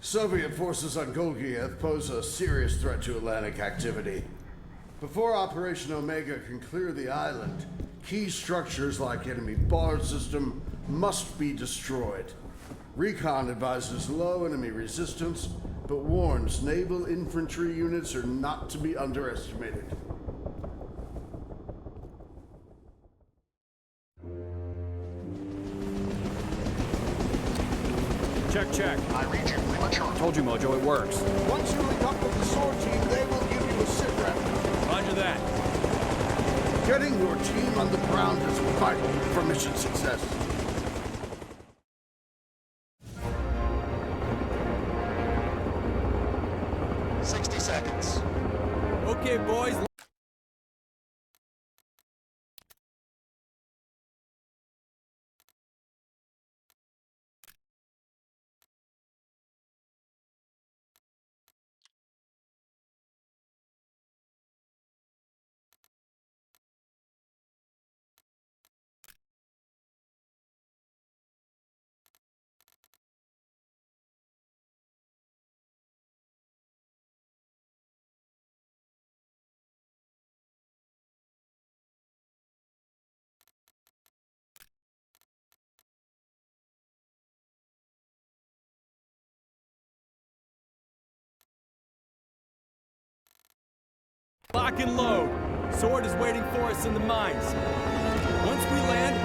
Soviet forces on Golgiev pose a serious threat to Atlantic activity. Before Operation Omega can clear the island, key structures like enemy bar system must be destroyed. Recon advises low enemy resistance, but warns naval infantry units are not to be underestimated. Check. I read you. Mature. Told you, Mojo, it works. Once you link up with the SWORD team, they will give you a sit rep. Roger that. Getting your team on the ground is vital for mission success. Okay, boys. Lock and load. Sword is waiting for us in the mines. Once we land...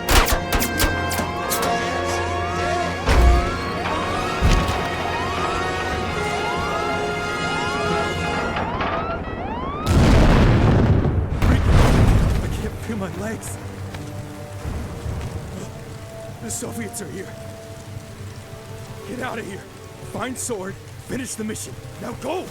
I can't feel my legs. The Soviets are here. Get out of here. Find Sword. Finish the mission. Now go!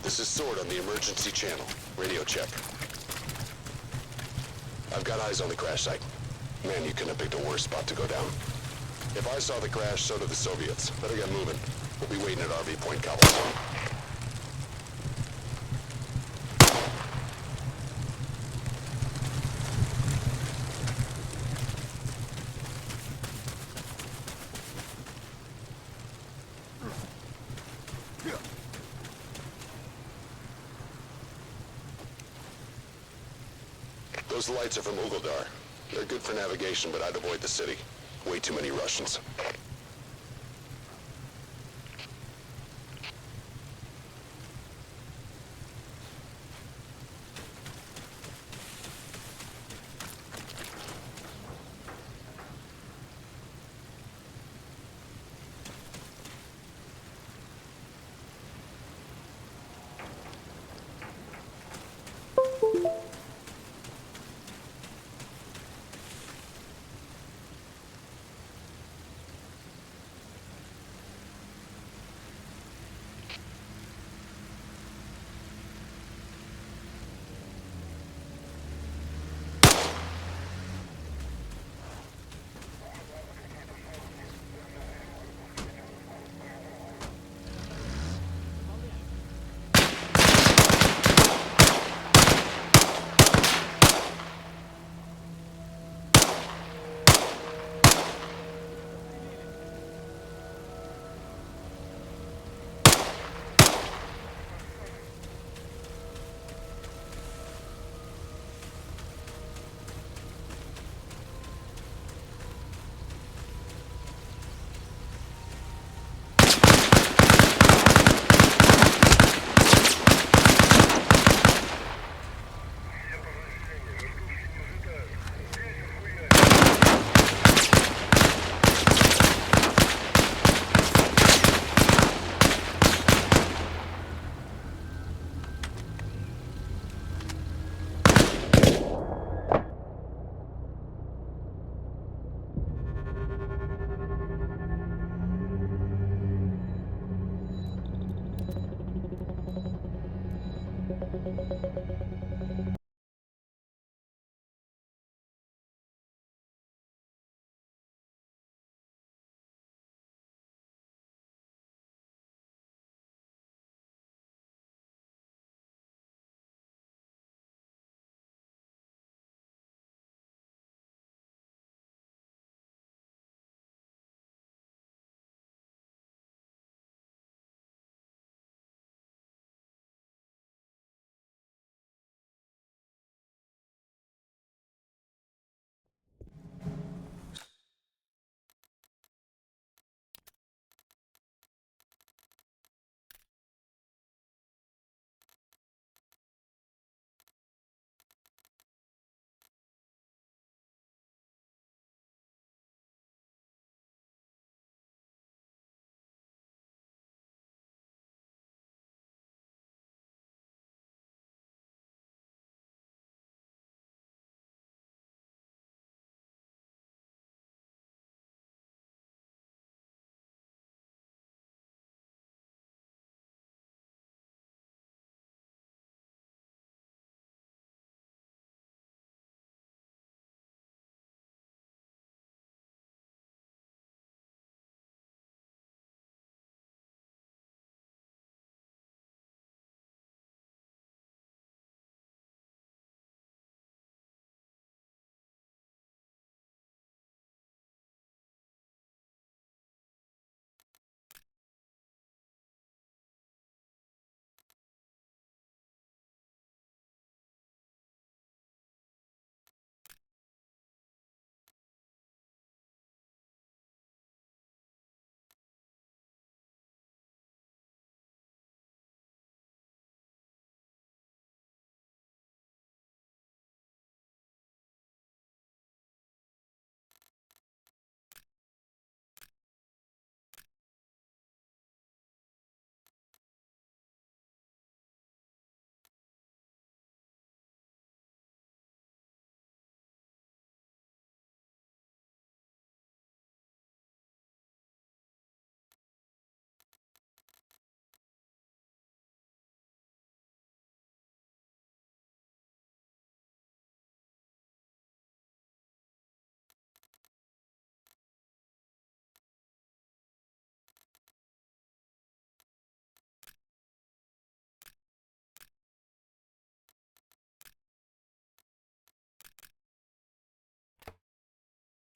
This is Sword on the emergency channel. Radio check. I've got eyes on the crash site. Man, you couldn't have picked a worse spot to go down. If I saw the crash, so did the Soviets. Better get moving. We'll be waiting at RV Point Cobblestone. Those lights are from Ugoldar. They're good for navigation, but I'd avoid the city. Way too many Russians.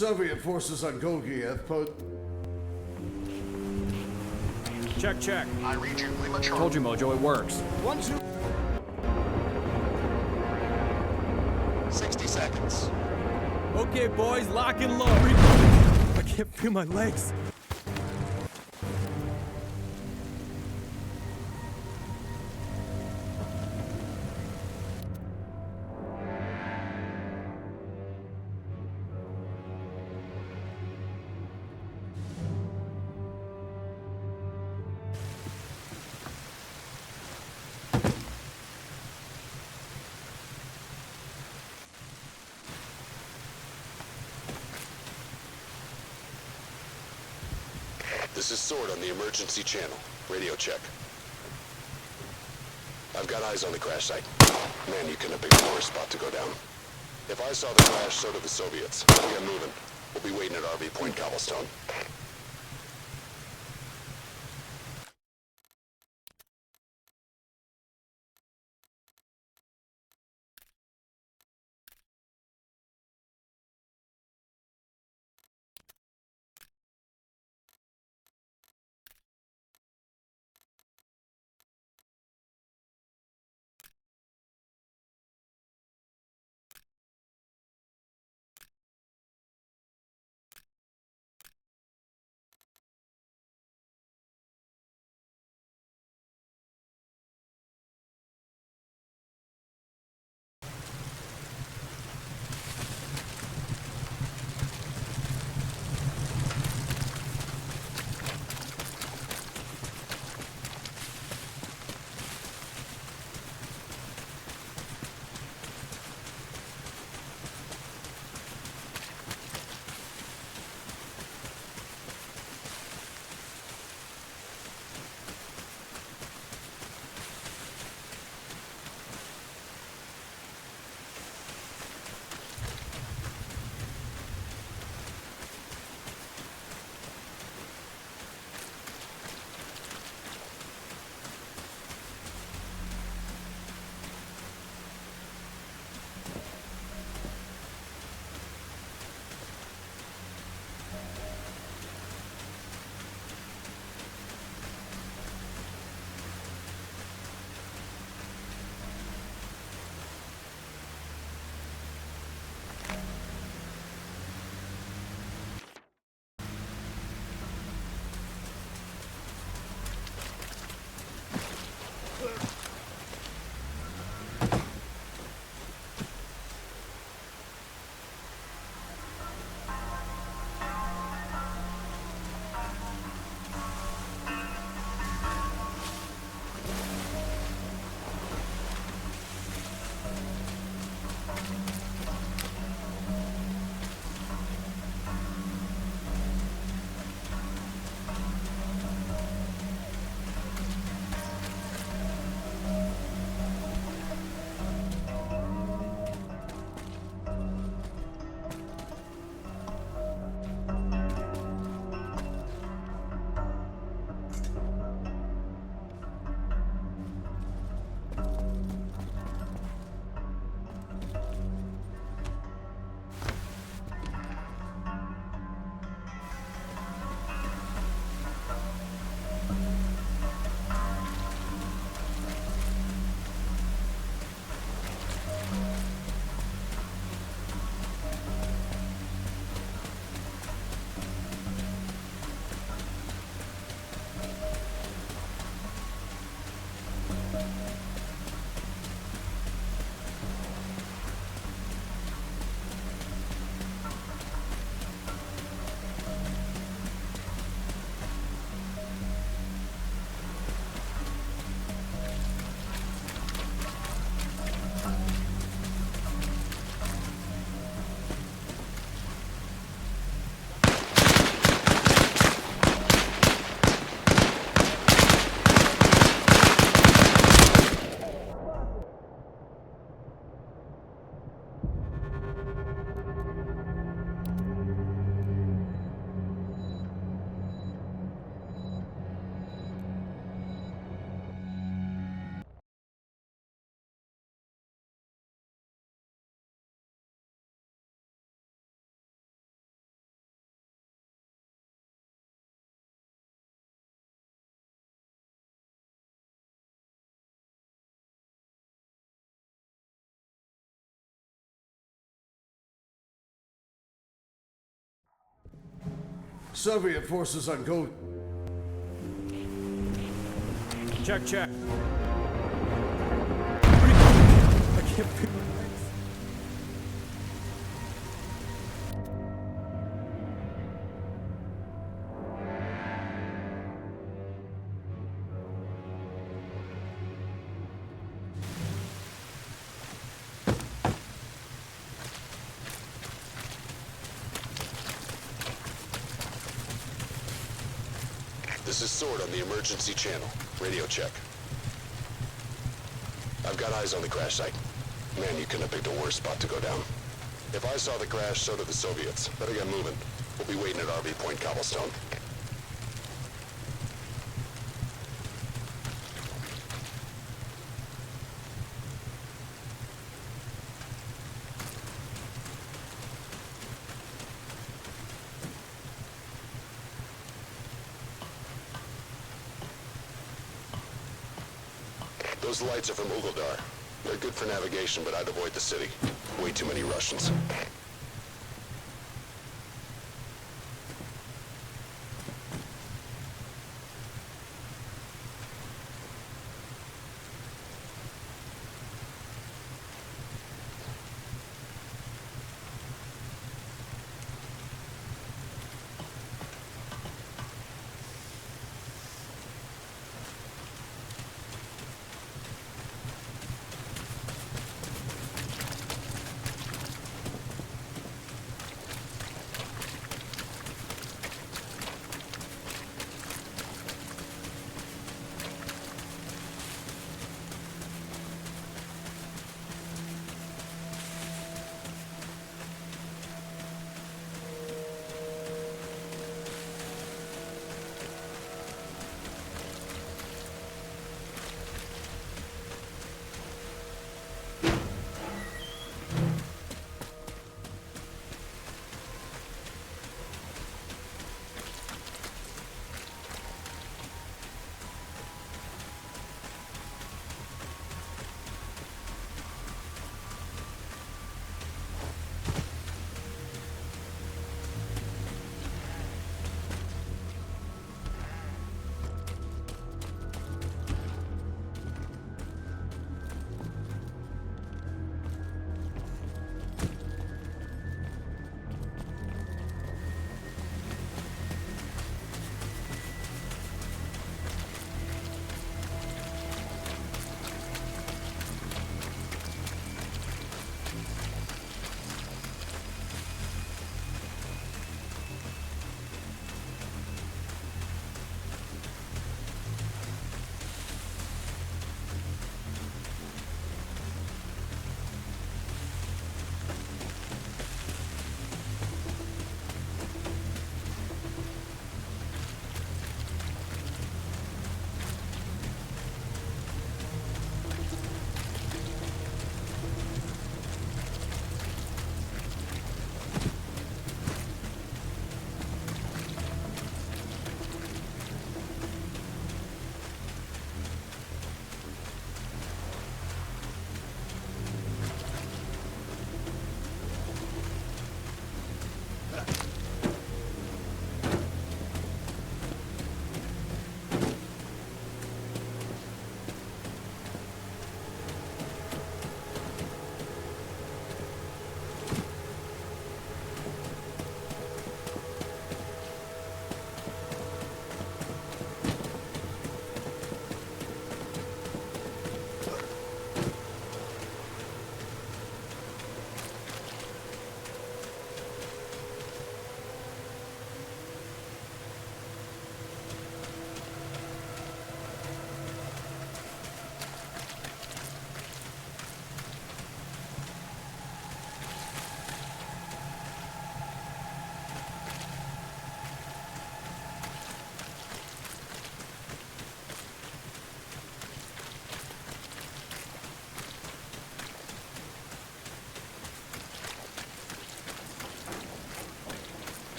Soviet forces on Golgiev Check, check. I read you. Lima Charlie. Told you, Mojo, it works. 1, 2. 60 seconds. Okay, boys, lock and load. I can't feel my legs. This is Sword on the emergency channel. Radio check. I've got eyes on the crash site. Man, you couldn't have picked a worse spot to go down. If I saw the crash, so did the Soviets. We'll get moving. We'll be waiting at RV Point Cobblestone. Soviet forces on Gold. Check, check. I can't feel my legs. This is Sword on the emergency channel. Radio check. I've got eyes on the crash site. Man, you couldn't have picked a worse spot to go down. If I saw the crash, so did the Soviets. Better get moving. We'll be waiting at RV Point Cobblestone. Those lights are from Ugoldar. They're good for navigation, but I'd avoid the city. Way too many Russians.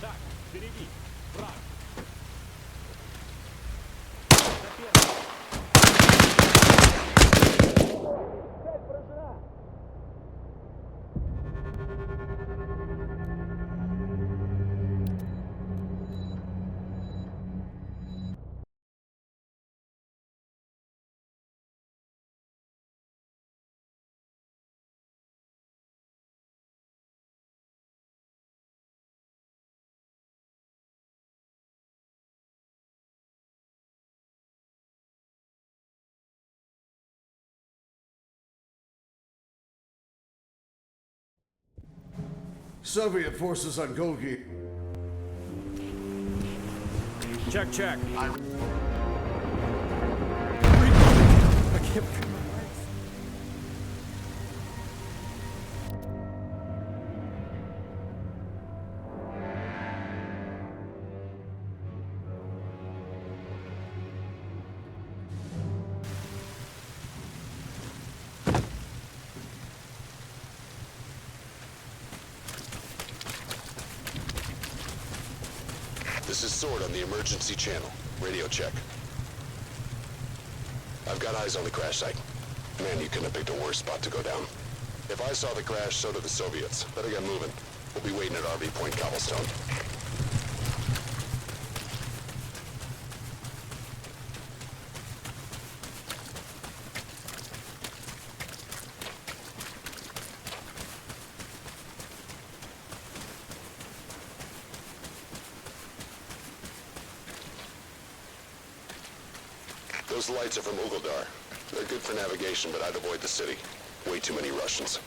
Так, впереди. Враг. За первым. Soviet forces on Golgi. Check, check. I can't feel my legs. This is Sword on the emergency channel. Radio check. I've got eyes on the crash site. Man, you couldn't have picked a worse spot to go down. If I saw the crash, so did the Soviets. Better get moving. We'll be waiting at RV Point Cobblestone. Those lights are from Ugoldar. They're good for navigation, but I'd avoid the city. Way too many Russians.